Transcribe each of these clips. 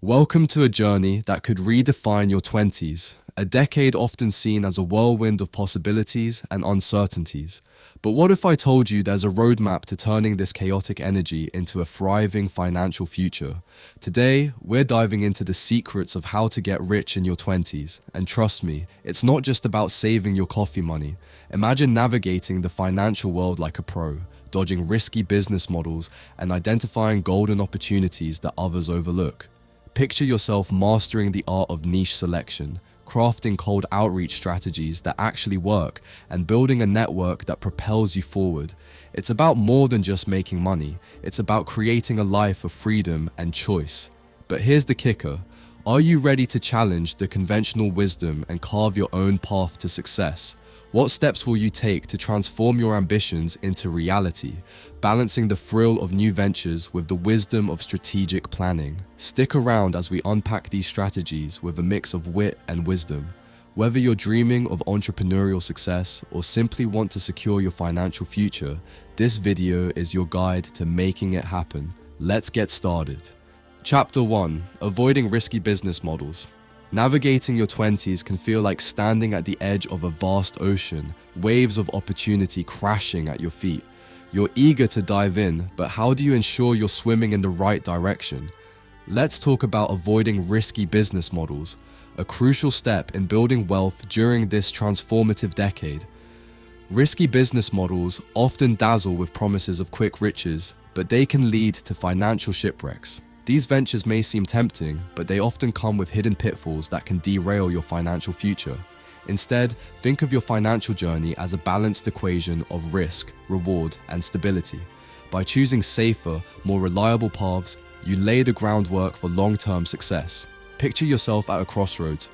Welcome to a journey that could redefine your 20s, a decade often seen as a whirlwind of possibilities and uncertainties. But what if I told you there's a roadmap to turning this chaotic energy into a thriving financial future? Today, we're diving into the secrets of how to get rich in your 20s. And trust me, it's not just about saving your coffee money. Imagine navigating the financial world like a pro, dodging risky business models and identifying golden opportunities that others overlook. Picture yourself mastering the art of niche selection, crafting cold outreach strategies that actually work, and building a network that propels you forward. It's about more than just making money. It's about creating a life of freedom and choice. But here's the kicker. Are you ready to challenge the conventional wisdom and carve your own path to success? What steps will you take to transform your ambitions into reality, balancing the thrill of new ventures with the wisdom of strategic planning? Stick around as we unpack these strategies with a mix of wit and wisdom. Whether you're dreaming of entrepreneurial success or simply want to secure your financial future, this video is your guide to making it happen. Let's get started. Chapter 1: Avoiding risky business models. Navigating your 20s can feel like standing at the edge of a vast ocean, waves of opportunity crashing at your feet. You're eager to dive in, but how do you ensure you're swimming in the right direction? Let's talk about avoiding risky business models, a crucial step in building wealth during this transformative decade. Risky business models often dazzle with promises of quick riches, but they can lead to financial shipwrecks. These ventures may seem tempting, but they often come with hidden pitfalls that can derail your financial future. Instead, think of your financial journey as a balanced equation of risk, reward, and stability. By choosing safer, more reliable paths, you lay the groundwork for long-term success. Picture yourself at a crossroads.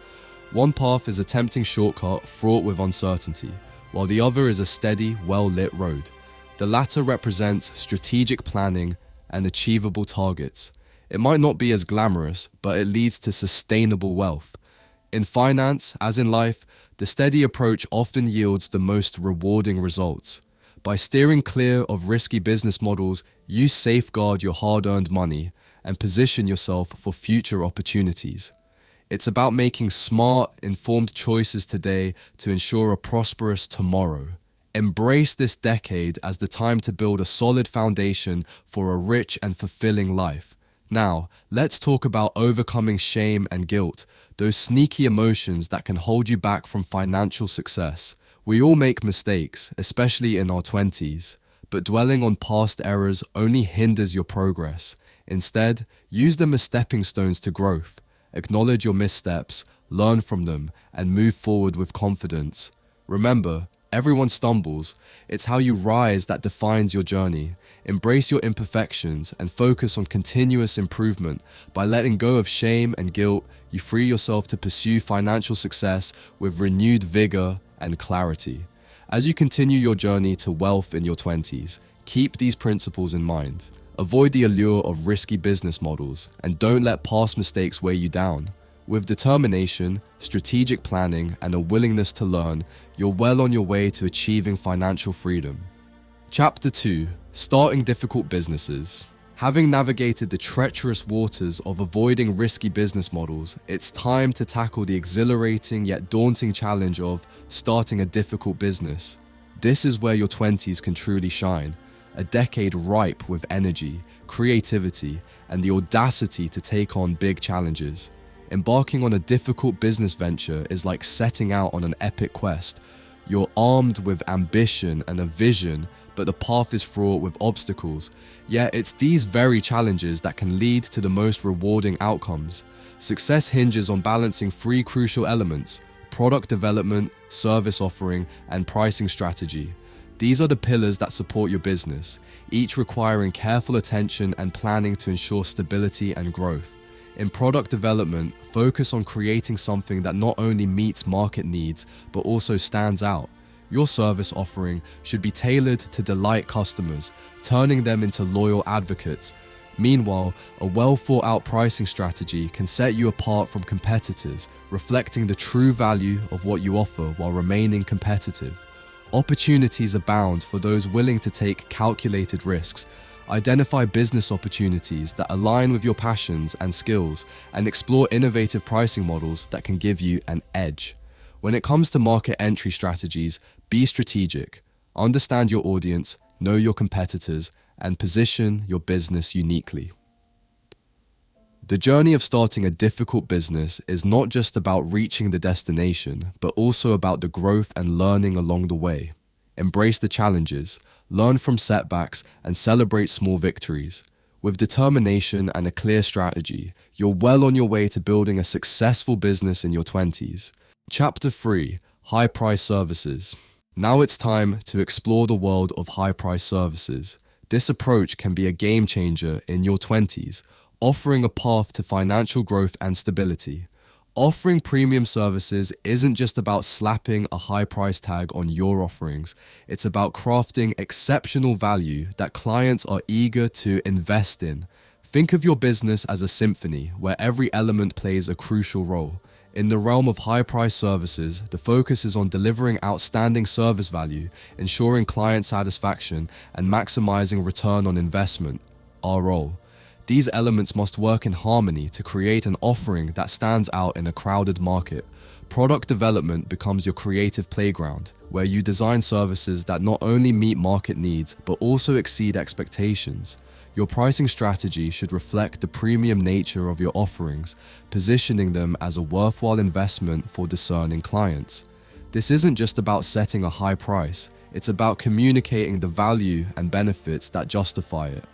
One path is a tempting shortcut fraught with uncertainty, while the other is a steady, well-lit road. The latter represents strategic planning and achievable targets. It might not be as glamorous, but it leads to sustainable wealth. In finance, as in life, the steady approach often yields the most rewarding results. By steering clear of risky business models, you safeguard your hard-earned money and position yourself for future opportunities. It's about making smart, informed choices today to ensure a prosperous tomorrow. Embrace this decade as the time to build a solid foundation for a rich and fulfilling life. Now, let's talk about overcoming shame and guilt, those sneaky emotions that can hold you back from financial success. We all make mistakes, especially in our 20s, but dwelling on past errors only hinders your progress. Instead, use them as stepping stones to growth. Acknowledge your missteps, learn from them, and move forward with confidence. Remember, everyone stumbles. It's how you rise that defines your journey. Embrace your imperfections and focus on continuous improvement. By letting go of shame and guilt, you free yourself to pursue financial success with renewed vigor and clarity. As you continue your journey to wealth in your 20s, keep these principles in mind. Avoid the allure of risky business models and don't let past mistakes weigh you down. With determination, strategic planning, and a willingness to learn, you're well on your way to achieving financial freedom. Chapter 2: Starting difficult businesses. Having navigated the treacherous waters of avoiding risky business models, it's time to tackle the exhilarating yet daunting challenge of starting a difficult business. This is where your 20s can truly shine, a decade ripe with energy, creativity, and the audacity to take on big challenges. Embarking on a difficult business venture is like setting out on an epic quest. You're armed with ambition and a vision, but the path is fraught with obstacles. Yet it's these very challenges that can lead to the most rewarding outcomes. Success hinges on balancing three crucial elements: product development, service offering, and pricing strategy. These are the pillars that support your business, each requiring careful attention and planning to ensure stability and growth. In product development, focus on creating something that not only meets market needs, but also stands out. Your service offering should be tailored to delight customers, turning them into loyal advocates. Meanwhile, a well-thought-out pricing strategy can set you apart from competitors, reflecting the true value of what you offer while remaining competitive. Opportunities abound for those willing to take calculated risks. Identify business opportunities that align with your passions and skills, and explore innovative pricing models that can give you an edge. When it comes to market entry strategies, be strategic. Understand your audience, know your competitors, and position your business uniquely. The journey of starting a difficult business is not just about reaching the destination, but also about the growth and learning along the way. Embrace the challenges, learn from setbacks, and celebrate small victories. With determination and a clear strategy, you're well on your way to building a successful business in your 20s. Chapter 3: High-Price Services. Now it's time to explore the world of high-price services. This approach can be a game changer in your 20s, offering a path to financial growth and stability. Offering premium services isn't just about slapping a high price tag on your offerings. It's about crafting exceptional value that clients are eager to invest in. Think of your business as a symphony where every element plays a crucial role. In the realm of high-price services, the focus is on delivering outstanding service value, ensuring client satisfaction, and maximizing return on investment, RO. These elements must work in harmony to create an offering that stands out in a crowded market. Product development becomes your creative playground, where you design services that not only meet market needs, but also exceed expectations. Your pricing strategy should reflect the premium nature of your offerings, positioning them as a worthwhile investment for discerning clients. This isn't just about setting a high price, it's about communicating the value and benefits that justify it.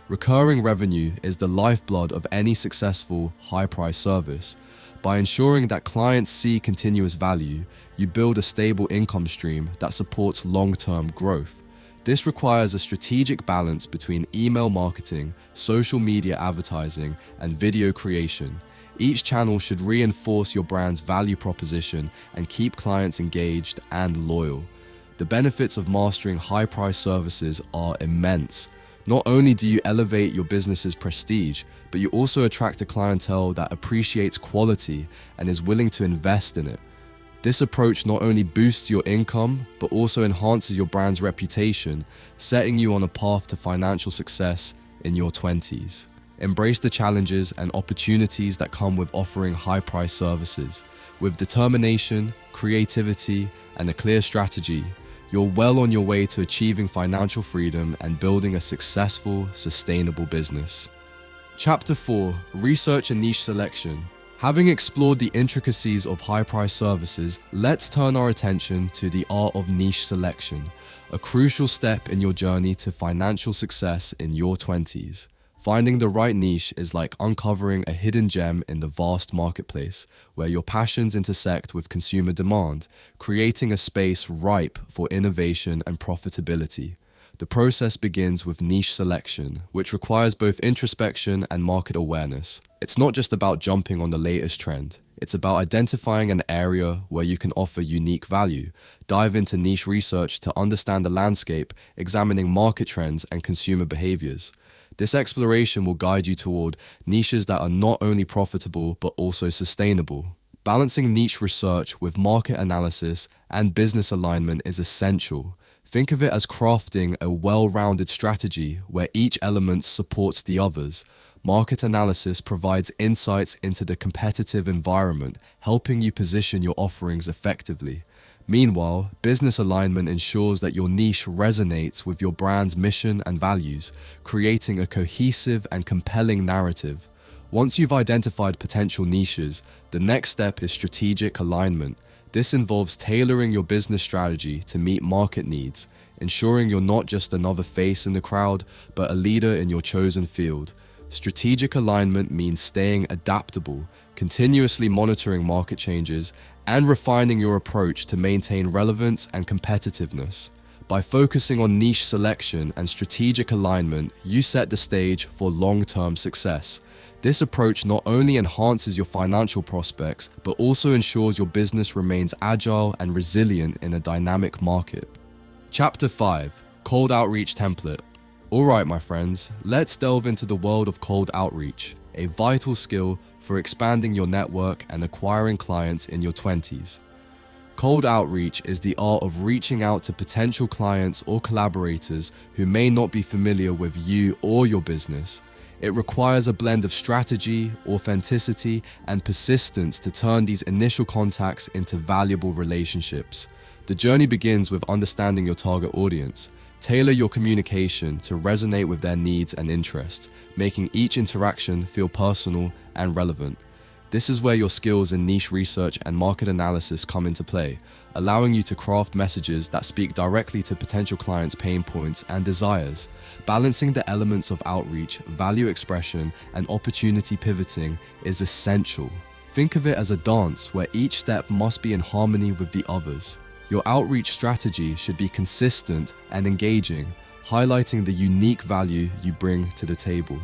Recurring revenue is the lifeblood of any successful high-price service. By ensuring that clients see continuous value, you build a stable income stream that supports long-term growth. This requires a strategic balance between email marketing, social media advertising, and video creation. Each channel should reinforce your brand's value proposition and keep clients engaged and loyal. The benefits of mastering high-price services are immense. Not only do you elevate your business's prestige, but you also attract a clientele that appreciates quality and is willing to invest in it. This approach not only boosts your income, but also enhances your brand's reputation, setting you on a path to financial success in your 20s. Embrace the challenges and opportunities that come with offering high-price services. With determination, creativity, and a clear strategy, you're well on your way to achieving financial freedom and building a successful, sustainable business. Chapter 4: Research and Niche Selection. Having explored the intricacies of high-price services, let's turn our attention to the art of niche selection, a crucial step in your journey to financial success in your 20s. Finding the right niche is like uncovering a hidden gem in the vast marketplace, where your passions intersect with consumer demand, creating a space ripe for innovation and profitability. The process begins with niche selection, which requires both introspection and market awareness. It's not just about jumping on the latest trend. It's about identifying an area where you can offer unique value. Dive into niche research to understand the landscape, examining market trends and consumer behaviors. This exploration will guide you toward niches that are not only profitable but also sustainable. Balancing niche research with market analysis and business alignment is essential. Think of it as crafting a well-rounded strategy where each element supports the others. Market analysis provides insights into the competitive environment, helping you position your offerings effectively. Meanwhile, business alignment ensures that your niche resonates with your brand's mission and values, creating a cohesive and compelling narrative. Once you've identified potential niches, the next step is strategic alignment. This involves tailoring your business strategy to meet market needs, ensuring you're not just another face in the crowd, but a leader in your chosen field. Strategic alignment means staying adaptable, continuously monitoring market changes, and refining your approach to maintain relevance and competitiveness. By focusing on niche selection and strategic alignment, you set the stage for long-term success. This approach not only enhances your financial prospects, but also ensures your business remains agile and resilient in a dynamic market. Chapter 5: Cold Outreach Template. Alright my friends, let's delve into the world of cold outreach, a vital skill for expanding your network and acquiring clients in your 20s. Cold outreach is the art of reaching out to potential clients or collaborators who may not be familiar with you or your business. It requires a blend of strategy, authenticity, and persistence to turn these initial contacts into valuable relationships. The journey begins with understanding your target audience. Tailor your communication to resonate with their needs and interests, making each interaction feel personal and relevant. This is where your skills in niche research and market analysis come into play, allowing you to craft messages that speak directly to potential clients' pain points and desires. Balancing the elements of outreach, value expression, and opportunity pivoting is essential. Think of it as a dance where each step must be in harmony with the others. Your outreach strategy should be consistent and engaging, highlighting the unique value you bring to the table.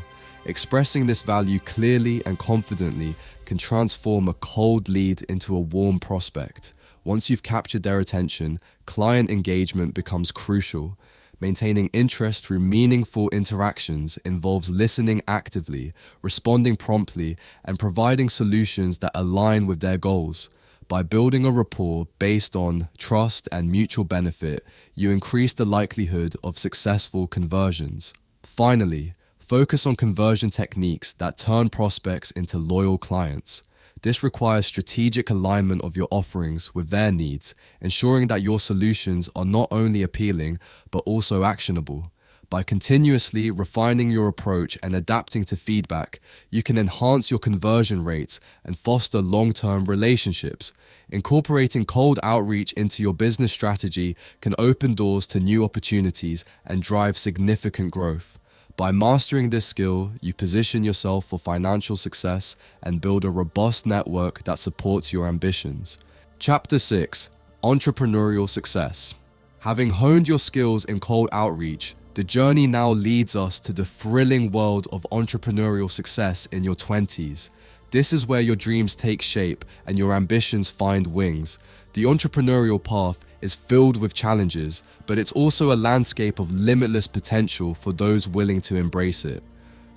Expressing this value clearly and confidently can transform a cold lead into a warm prospect. Once you've captured their attention, client engagement becomes crucial. Maintaining interest through meaningful interactions involves listening actively, responding promptly, and providing solutions that align with their goals. By building a rapport based on trust and mutual benefit, you increase the likelihood of successful conversions. Finally, focus on conversion techniques that turn prospects into loyal clients. This requires strategic alignment of your offerings with their needs, ensuring that your solutions are not only appealing, but also actionable. By continuously refining your approach and adapting to feedback, you can enhance your conversion rates and foster long-term relationships. Incorporating cold outreach into your business strategy can open doors to new opportunities and drive significant growth. By mastering this skill, you position yourself for financial success and build a robust network that supports your ambitions. Chapter 6: Entrepreneurial Success. Having honed your skills in cold outreach, the journey now leads us to the thrilling world of entrepreneurial success in your 20s. This is where your dreams take shape and your ambitions find wings. The entrepreneurial path is filled with challenges, but it's also a landscape of limitless potential for those willing to embrace it.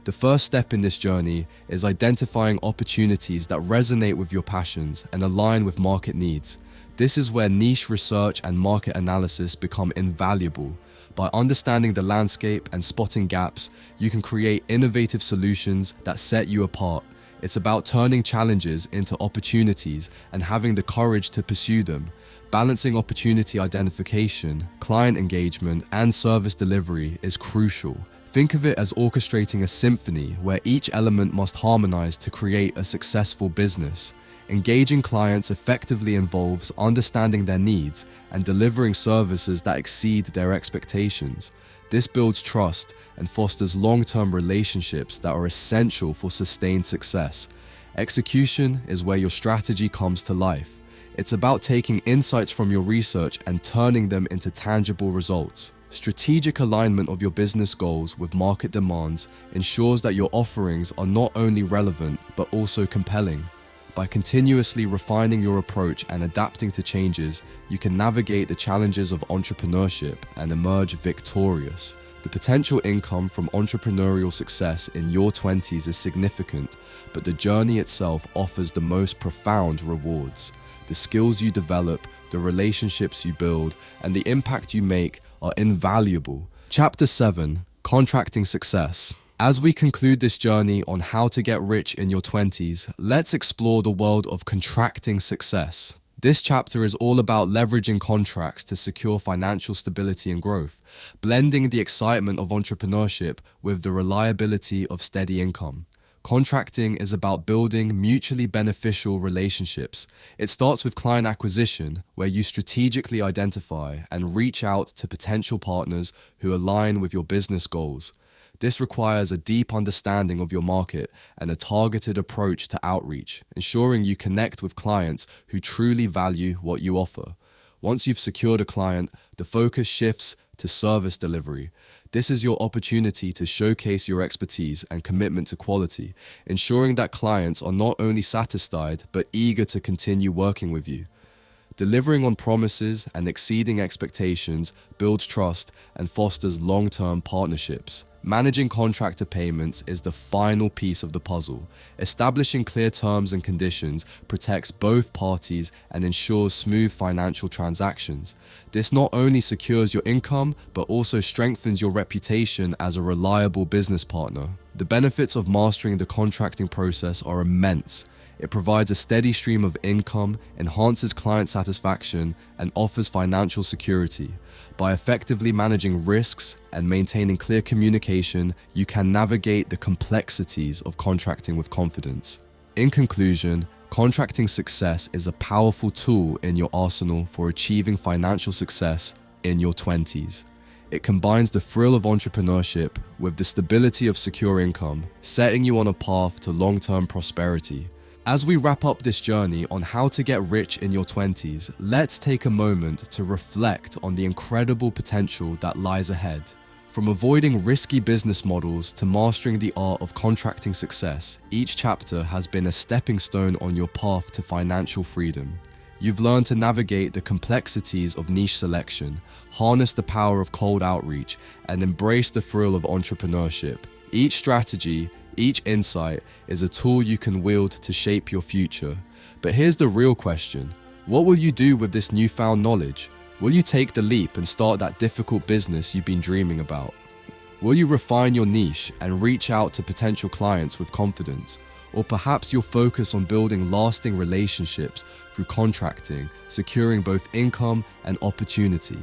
The first step in this journey is identifying opportunities that resonate with your passions and align with market needs. This is where niche research and market analysis become invaluable. By understanding the landscape and spotting gaps, you can create innovative solutions that set you apart. It's about turning challenges into opportunities and having the courage to pursue them. Balancing opportunity identification, client engagement, and service delivery is crucial. Think of it as orchestrating a symphony where each element must harmonize to create a successful business. Engaging clients effectively involves understanding their needs and delivering services that exceed their expectations. This builds trust and fosters long-term relationships that are essential for sustained success. Execution is where your strategy comes to life. It's about taking insights from your research and turning them into tangible results. Strategic alignment of your business goals with market demands ensures that your offerings are not only relevant, but also compelling. By continuously refining your approach and adapting to changes, you can navigate the challenges of entrepreneurship and emerge victorious. The potential income from entrepreneurial success in your 20s is significant, but the journey itself offers the most profound rewards. The skills you develop, the relationships you build, and the impact you make are invaluable. Chapter 7: Contracting Success. As we conclude this journey on how to get rich in your 20s, let's explore the world of contracting success. This chapter is all about leveraging contracts to secure financial stability and growth, blending the excitement of entrepreneurship with the reliability of steady income. Contracting is about building mutually beneficial relationships. It starts with client acquisition, where you strategically identify and reach out to potential partners who align with your business goals. This requires a deep understanding of your market and a targeted approach to outreach, ensuring you connect with clients who truly value what you offer. Once you've secured a client, the focus shifts to service delivery. This is your opportunity to showcase your expertise and commitment to quality, ensuring that clients are not only satisfied but eager to continue working with you. Delivering on promises and exceeding expectations builds trust and fosters long-term partnerships. Managing contractor payments is the final piece of the puzzle. Establishing clear terms and conditions protects both parties and ensures smooth financial transactions. This not only secures your income, but also strengthens your reputation as a reliable business partner. The benefits of mastering the contracting process are immense. It provides a steady stream of income, enhances client satisfaction, and offers financial security. By effectively managing risks and maintaining clear communication, you can navigate the complexities of contracting with confidence. In conclusion, contracting success is a powerful tool in your arsenal for achieving financial success in your 20s. It combines the thrill of entrepreneurship with the stability of secure income, setting you on a path to long-term prosperity. As we wrap up this journey on how to get rich in your 20s, let's take a moment to reflect on the incredible potential that lies ahead. From avoiding risky business models to mastering the art of contracting success, each chapter has been a stepping stone on your path to financial freedom. You've learned to navigate the complexities of niche selection, harness the power of cold outreach, and embrace the thrill of entrepreneurship. Each strategy, each insight is a tool you can wield to shape your future. But here's the real question. What will you do with this newfound knowledge? Will you take the leap and start that difficult business you've been dreaming about? Will you refine your niche and reach out to potential clients with confidence? Or perhaps you'll focus on building lasting relationships through contracting, securing both income and opportunity.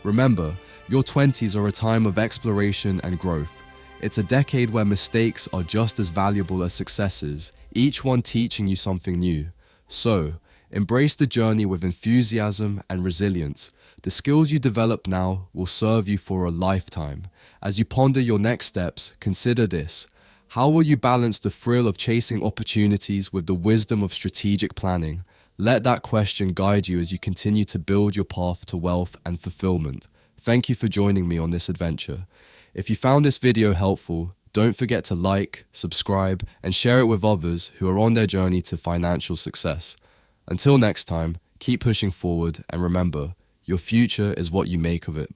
Remember, your 20s are a time of exploration and growth. It's a decade where mistakes are just as valuable as successes, each one teaching you something new. So, embrace the journey with enthusiasm and resilience. The skills you develop now will serve you for a lifetime. As you ponder your next steps, consider this. How will you balance the thrill of chasing opportunities with the wisdom of strategic planning? Let that question guide you as you continue to build your path to wealth and fulfillment. Thank you for joining me on this adventure. If you found this video helpful, don't forget to like, subscribe, and share it with others who are on their journey to financial success. Until next time, keep pushing forward and remember, your future is what you make of it.